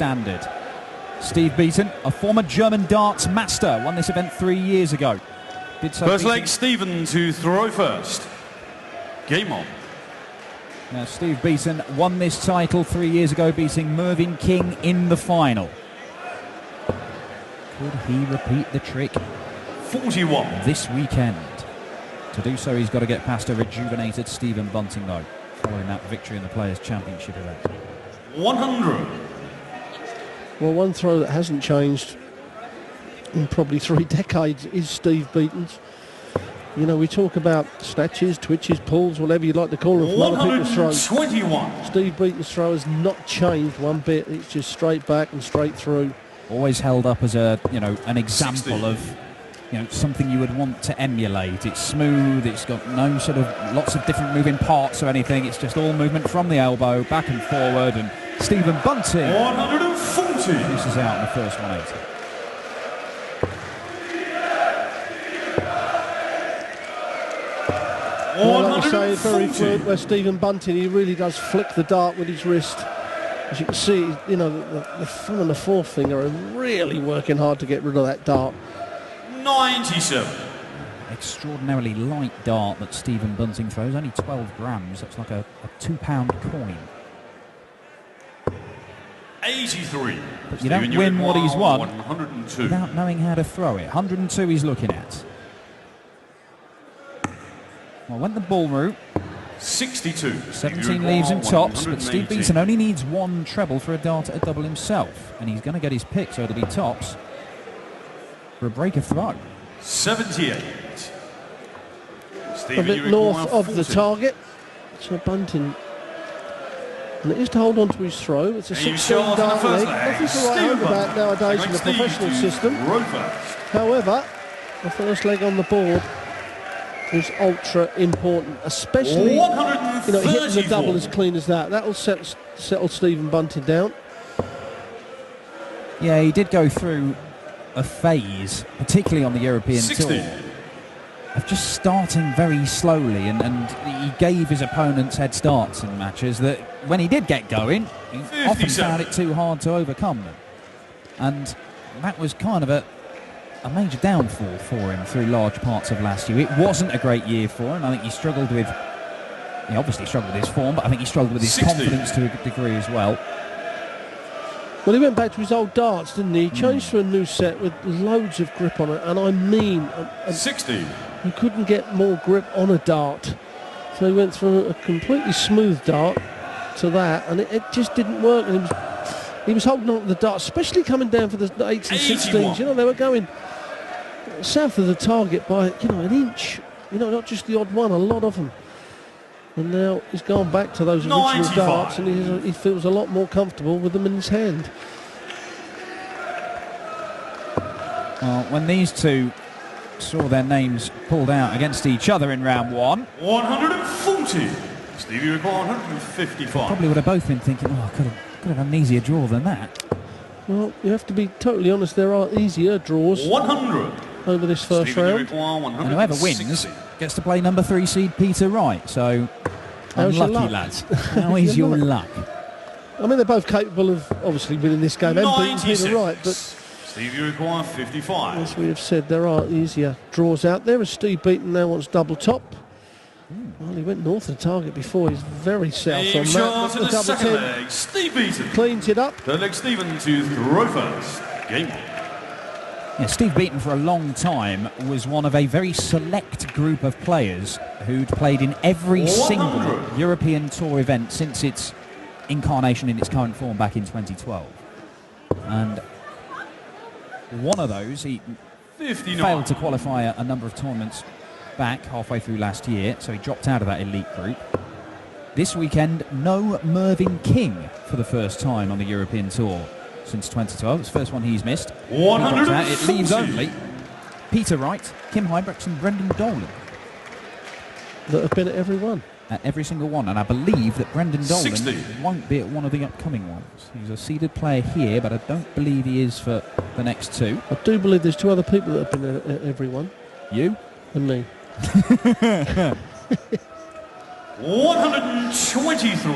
standard. Steve Beaton, a former German darts master, won this event 3 years ago. Did so First leg, Stephen to throw first. Game on. Now, Steve Beaton won this title 3 years ago, beating Mervyn King in the final. Could he repeat the trick 41 this weekend? To do so, he's got to get past a rejuvenated Stephen Bunting, though, following that victory in the Players' Championship event. 100. Well, one throw that hasn't changed in probably 3 decades is Steve Beaton's. You know, we talk about snatches, twitches, pulls, whatever you'd like to call them from other people's throws. 121. Steve Beaton's throw has not changed one bit. It's just straight back and straight through. Always held up as a, an example 60. of, something you would want to emulate. It's smooth. It's got no sort of lots of different moving parts or anything. It's just all movement from the elbow, back and forward. And Stephen Bunting 140. misses out in the first 180. Well, like you say, very fluent where Stephen Bunting, he really does flick the dart with his wrist. As you can see, the thumb and the forefinger are really working hard to get rid of that dart. 97. Extraordinarily light dart that Stephen Bunting throws, only 12 grams. That's like a £2 coin. 83. But you don't win what he's won 102. without knowing how to throw it. 102 he's looking at. Well, went the ball route. 62. 17 leaves and tops, but Steve Beaton only needs 1 treble for a dart at a double himself. And he's going to get his pick, so it'll be tops for a breaker throw. 78. A bit north of the target. So Bunting. And it is to hold on to his throw. It's a 16 dart leg. Nothing to write home about nowadays in the professional system. However, the first leg on the board is ultra important, especially hitting the double as clean as that. That'll settle Stephen Bunting down. Yeah, he did go through a phase, particularly on the European 60. Tour, of just starting very slowly, and he gave his opponents head starts in matches that when he did get going, he often found it too hard to overcome them. And that was kind of a major downfall for him through large parts of last year. It wasn't a great year for him. I think he obviously struggled with his form, but I think he struggled with his 60. confidence to a degree as well. Well, he went back to his old darts, didn't he? He changed to a new set with loads of grip on it, and I mean... 60. He couldn't get more grip on a dart. So he went from a completely smooth dart to that, and it just didn't work. And he was holding on to the dart, especially coming down for the 8s and 16s. They were going south of the target by, an inch. Not just the odd one, a lot of them. And now he's gone back to those original 95. darts, and he feels a lot more comfortable with them in his hand. Well, when these two saw their names pulled out against each other in round 1, 140. Stevie required 155. probably would have both been thinking, I could have had an easier draw than that. Well, you have to be totally honest, there are easier draws 100. over this first round. And whoever wins gets to play number 3 seed Peter Wright. So, How's your unlucky luck? lads. How is your luck? I mean, they're both capable of obviously winning this game and beating 96. Peter Wright, but Stevie required 55. as we have said, there are easier draws out there. As Steve Beaton now wants double top. Well, he went north of the target before. He's very south on Shot that. to the Double second 10 leg. Steve Beaton. cleans it up. Third leg, Stephen to throw first. Game. Yeah, Steve Beaton for a long time was one of a very select group of players who'd played in every 100. single European Tour event since its incarnation in its current form back in 2012. And one of those, he 59. failed to qualify a number of tournaments back halfway through last year, so he dropped out of that elite group. This weekend, no Mervyn King for the first time on the European Tour since 2012. It's the first one he's missed. He dropped out. It leaves only Peter Wright, Kim Huybrechts and Brendan Dolan. That have been at every one. At every single one, and I believe that Brendan Dolan 60. won't be at one of the upcoming ones. He's a seeded player here, but I don't believe he is for the next 2. I do believe there's 2 other people that have been at every one. You? And me. 123.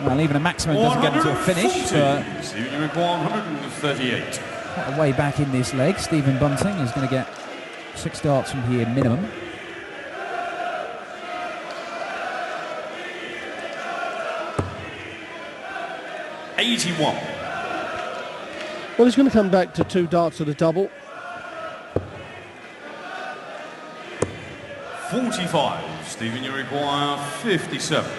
Well, even a maximum doesn't get him to a finish, but Stephen, you require 138. quite a way back in this leg. Stephen Bunting is going to get 6 darts from here minimum. $81. Well, he's going to come back to 2 darts at a double. 45. Stephen, you require 57.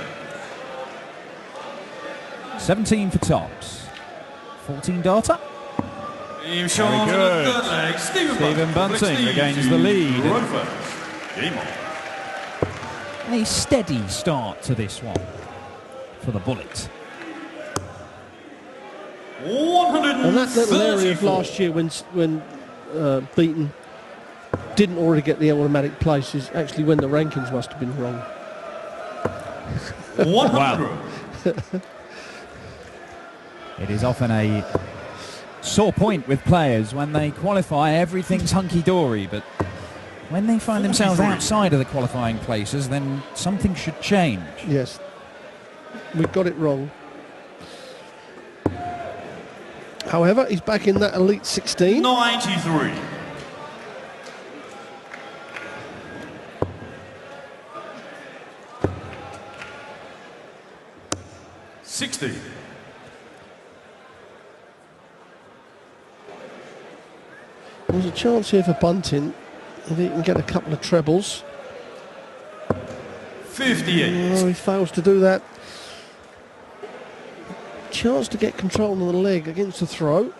17 for tops. 14 darter. You've shown Very good. the third leg. Stephen Bunting regains the lead. Game on. A steady start to this one for the Bullet. 134. And that little area of last year when Beaton didn't already get the automatic place is actually when the rankings must have been wrong. 100. It is often a sore point with players when they qualify, everything's hunky-dory, but when they find themselves outside of the qualifying places, then something should change. Yes, we got it wrong. However, he's back in that Elite 16. 93. $60. There's a chance here for Bunting if he can get a couple of trebles. 58. Oh, he fails to do that. Chance to get control of the leg against the throw.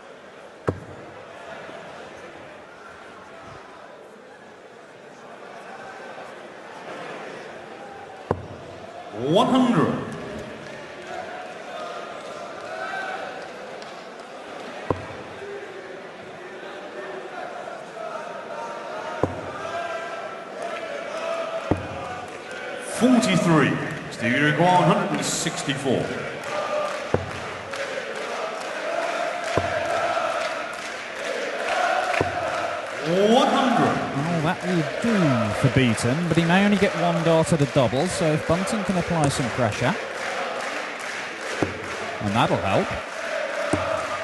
$100. $43. Stevie require 164. Oh, that will do for Beaton, but he may only get 1 dart at a double, so if Bunting can apply some pressure, and that'll help.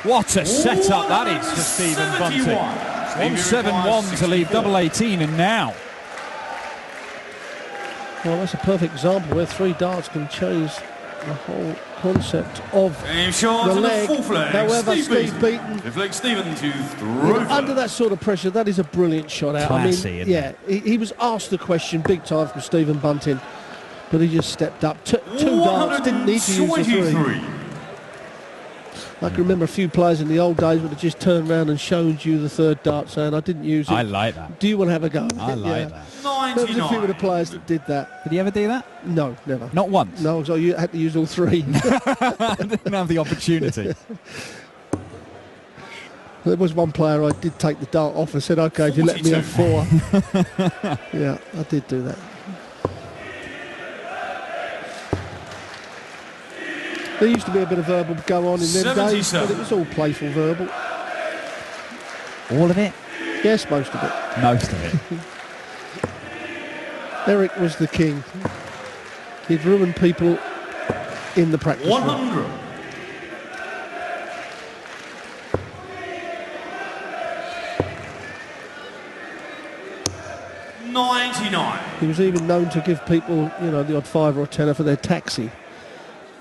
What a setup that is for Stephen Bunting. 171 to leave double 18, and now. Well, that's a perfect example where 3 darts can change the whole concept of the leg. However, Steve Beaton, under that sort of pressure, that is a brilliant shot out. Classy, I mean, yeah, he was asked the question big time from Stephen Bunting, but he just stepped up. 2 darts, didn't need to use the 3. I can remember a few players in the old days would have just turned around and showed you the 3rd dart saying, I didn't use it. I like that. Do you want to have a go? I like that. There was a few of the players that did that. Did he ever do that? No, never. Not once? No, so you had to use all 3. I didn't have the opportunity. There was one player I did take the dart off and said, OK, if you let me have 4. Yeah, I did do that. There used to be a bit of verbal go on in them days, but it was all playful verbal. All of it? Yes, most of it. Most of it. Eric was the king. He'd ruin people in the practice. 100. $99. He was even known to give people, you know, the odd 5 or 10 for their taxi,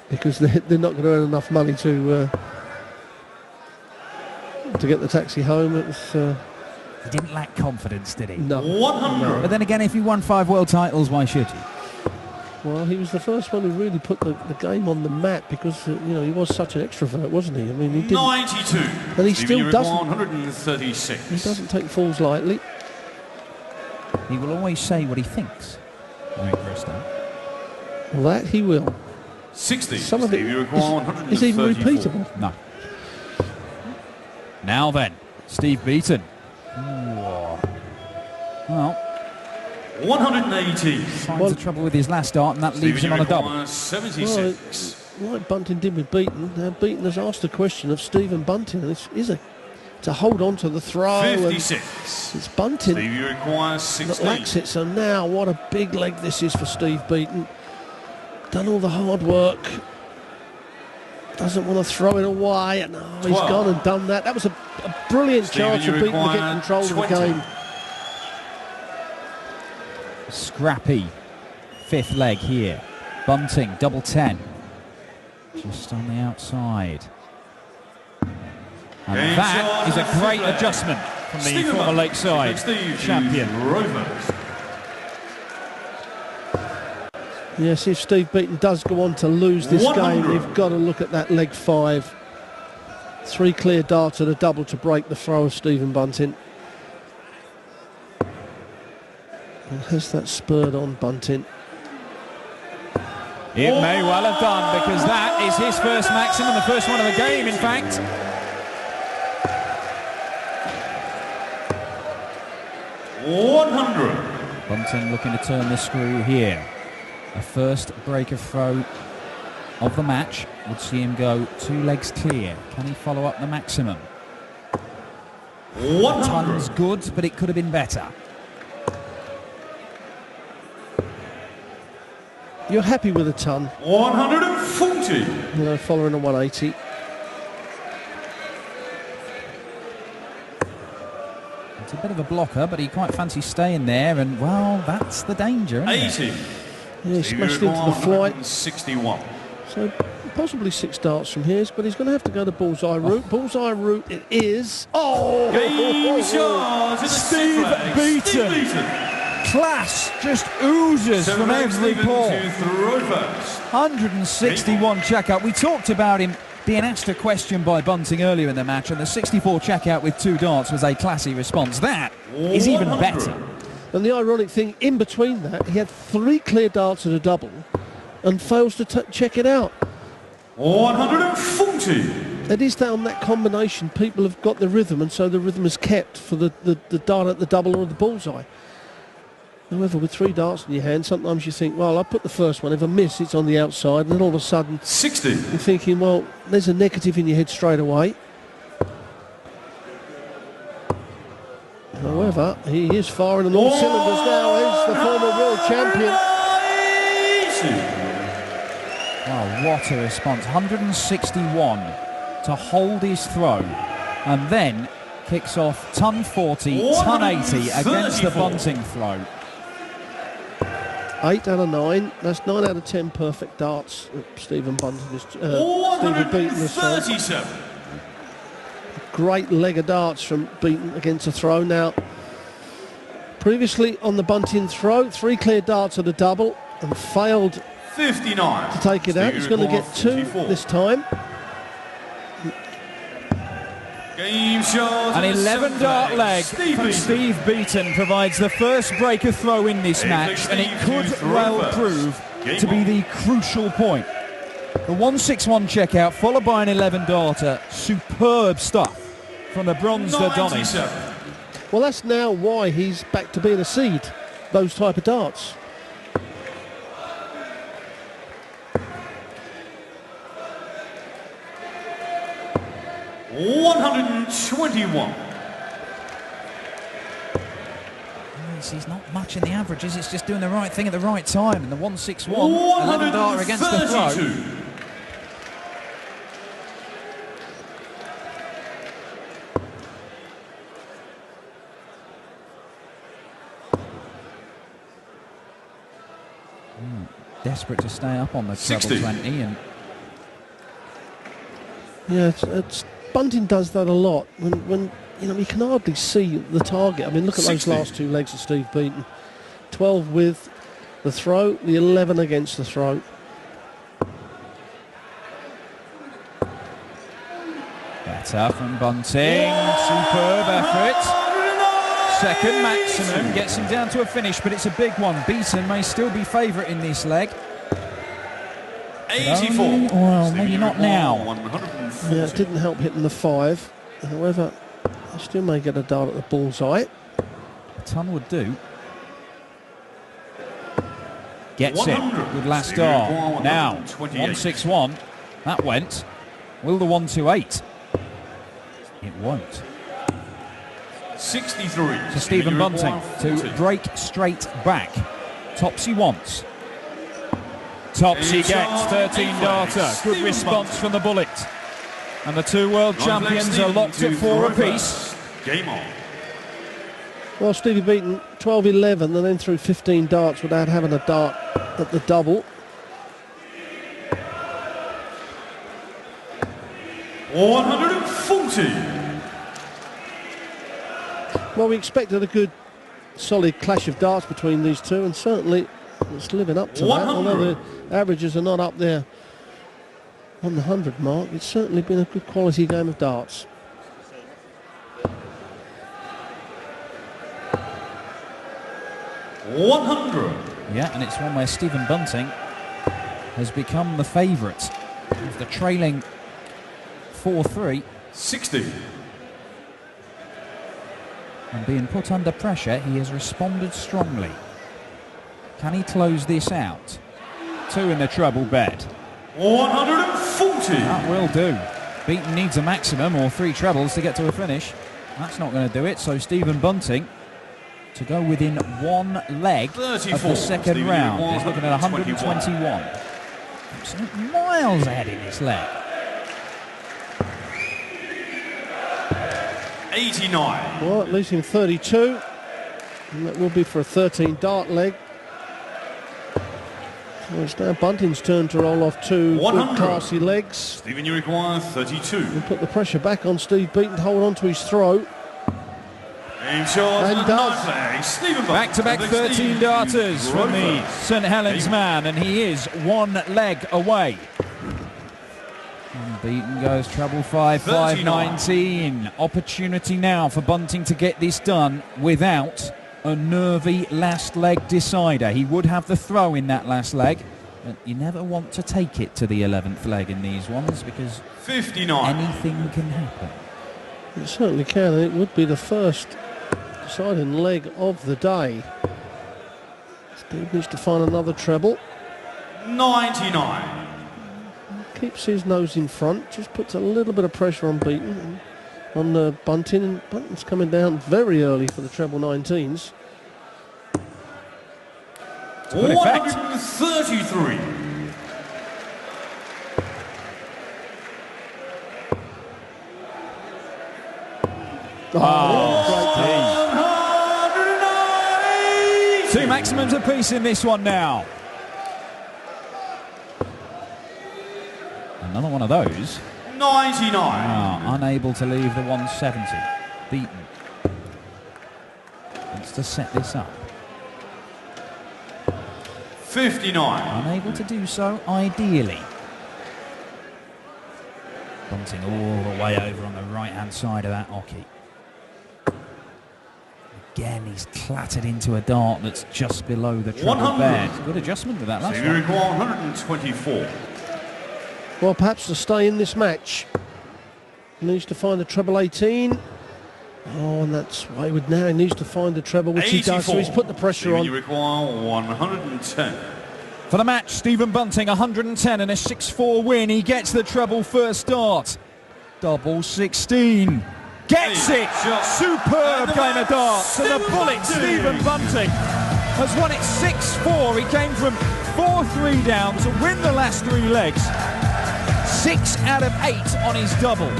because they're not going to earn enough money to get the taxi home. It was. He didn't lack confidence, did he? No. 100. But then again, if he won 5 world titles, why should he? Well, he was the first one who really put the game on the map because, you know, he was such an extrovert, wasn't he? I mean, he didn't. 92. And he still doesn't. 136. He doesn't take falls lightly. He will always say what he thinks. Eric Bristow. Well, that he will. 60. Some of it is even repeatable. No. Now then, Steve Beaton. Well, 180. finds the trouble with his last dart, and that leaves him on a double. 76. Well, like Bunting did with Beaton, Beaton has asked the question of Stephen Bunting, and it's to hold on to the throw. 56. It's Bunting Stevie requires 16. that lacks it. So now, what a big leg this is for Steve Beaton. Done all the hard work. Doesn't want to throw it away. No, he's gone and done that. That was a brilliant chance of Beaton to get control of the game. Scrappy fifth leg here. Bunting, double 10. Just on the outside. And that is a great adjustment from the former Lakeside champion. Yes, if Steve Beaton does go on to lose this game, you've got to look at that leg 5. 3 clear darts at a double to break the throw of Stephen Bunting. And has that spurred on Bunting? It may well have done, because that is his first maximum, the first one of the game, in fact. Bunting looking to turn the screw here. A first break of throw of the match would see him go 2 legs clear. Can he follow up the maximum? Ton's good, but it could have been better. You're happy with a ton. 140. You know, following a 180. It's a bit of a blocker, but he quite fancies staying there, and well, that's the danger, isn't 80. it? Yeah, he smashed into the flight. 61. So possibly 6 darts from here, but he's going to have to go the bullseye route. Bullseye route it is. Oh! Game shot. Steve Beaton. Class just oozes from every ball. 161 checkout. We talked about him being asked a question by Bunting earlier in the match, and the 64 checkout with 2 darts was a classy response. That is even better. And the ironic thing, in between that, he had 3 clear darts at a double and fails to check it out. 140. It is that on that combination, people have got the rhythm, and so the rhythm is kept for the dart at the double or the bullseye. However, with 3 darts in your hand, sometimes you think, well, I'll put the first one. If I miss, it's on the outside. And then all of a sudden, 60. You're thinking, well, there's a negative in your head straight away. However, he is firing on all cylinders now. He's the former world champion. Wow, what a response. 161 to hold his throw, and then kicks off ton 40, ton 80 against the Bunting throw. 8 out of 9. That's 9 out of 10 perfect darts. Stephen Bunting is Stephen Beaton has thrown. Great leg of darts from Beaton against a throw. Now, previously on the Bunting throw, 3 clear darts at a double and failed 59 to take it out. He's going to get 2 this time. Game shot. An 11 dart leg from Steve Beaton provides the first break of throw in this match, and it could well prove to be the crucial point. The 161 checkout followed by an 11 darter. Superb stuff from the bronzed Adonis. Well, that's now why he's back to being a seed, those type of darts. $121. He's not much in the averages, it's just doing the right thing at the right time. And the 161, 11 darter against the throw. Desperate to stay up on the treble 20. And yeah, it's Bunting does that a lot when you know, you can hardly see the target. I mean, look at those last 2 legs of Steve Beaton. 12 with the throw, the 11 against the throw. Better from Bunting. Superb effort. Second maximum gets him down to a finish, but it's a big one. Beaton may still be favourite in this leg. 84. Well, maybe not now. Yeah, it didn't help hitting the 5. However, I still may get a dart at the bullseye. A ton would do. Gets it. Good last dart. Now, 161. That went. Will the 128? It won't. 63. To Stephen Bunting to break straight back. Tops he wants. tops he gets, 13 darter. Good response from the bullet. And the two world champions are locked at 4 apiece. Game on. Well, Stevie Beaton, 12-11, and then threw 15 darts without having a dart at the double. 140. Well, we expected a good, solid clash of darts between these two, and certainly it's living up to that. Although the averages are not up there on the 100 mark, it's certainly been a good quality game of darts. Yeah, and it's one where Stephen Bunting has become the favourite after trailing 4-3. 60. And being put under pressure, he has responded strongly. Can he close this out? 2 in the treble bed. 140. That will do. Beaton needs a maximum or 3 trebles to get to a finish. That's not going to do it, so Stephen Bunting to go within 1 leg 34. of the second Stephen round. Newton, He's looking at 121. Absolute miles ahead in this leg. 89. Well, at least in 32, and that will be for a 13 dart leg. So it's now Bunting's turn to roll off 2 good classy legs. Stephen, you require 32. And put the pressure back on Steve Beaton to hold on to his throw. Game shot And does. Back-to-back 13 darters from the St Helens man, and he is 1 leg away. And Beaton goes treble 5, 5-19. Opportunity now for Bunting to get this done without a nervy last leg decider. He would have the throw in that last leg, but you never want to take it to the 11th leg in these ones because 59. anything can happen. It certainly can, and it would be the first deciding leg of the day. Steve needs to find another treble. 99. Keeps his nose in front, just puts a little bit of pressure on Beaton, on Bunting, and Bunting's coming down very early for the treble 19s. 133. Oh, great. 2 maximums apiece in this one now. Another one of those. 99. Unable to leave the 170. Beaton wants to set this up. 59. Unable to do so, ideally. Bunting all the way over on the right-hand side of that hockey. Again, he's clattered into a dart that's just below the treble bed. Good adjustment with that last one. 124. Well, perhaps to stay in this match, he needs to find the treble 18. Oh, and that's wayward now. He needs to find the treble, which 84. he does, so he's put the pressure on. You require 110. For the match, Stephen Bunting, 110 and a 6-4 win. He gets the treble first start. Double 16. Gets it! Superb game of darts. And the bullet, Stephen Bunting, has won it 6-4. He came from 4-3 down to win the last 3 legs. 6 out of 8 on his doubles.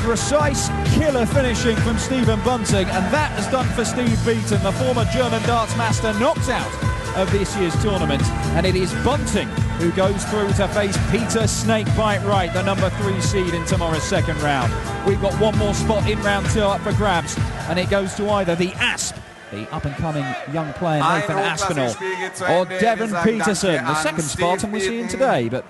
Precise killer finishing from Stephen Bunting, and that has done for Steve Beaton, the former German darts master, knocked out of this year's tournament. And it is Bunting who goes through to face Peter Snakebite Wright, the number 3 seed in tomorrow's second round. We've got one more spot in round 2 up for grabs, and it goes to either the Asp, the up-and-coming young player Nathan Aspinall, or Devon Peterson, the second Spartan we're seeing today. But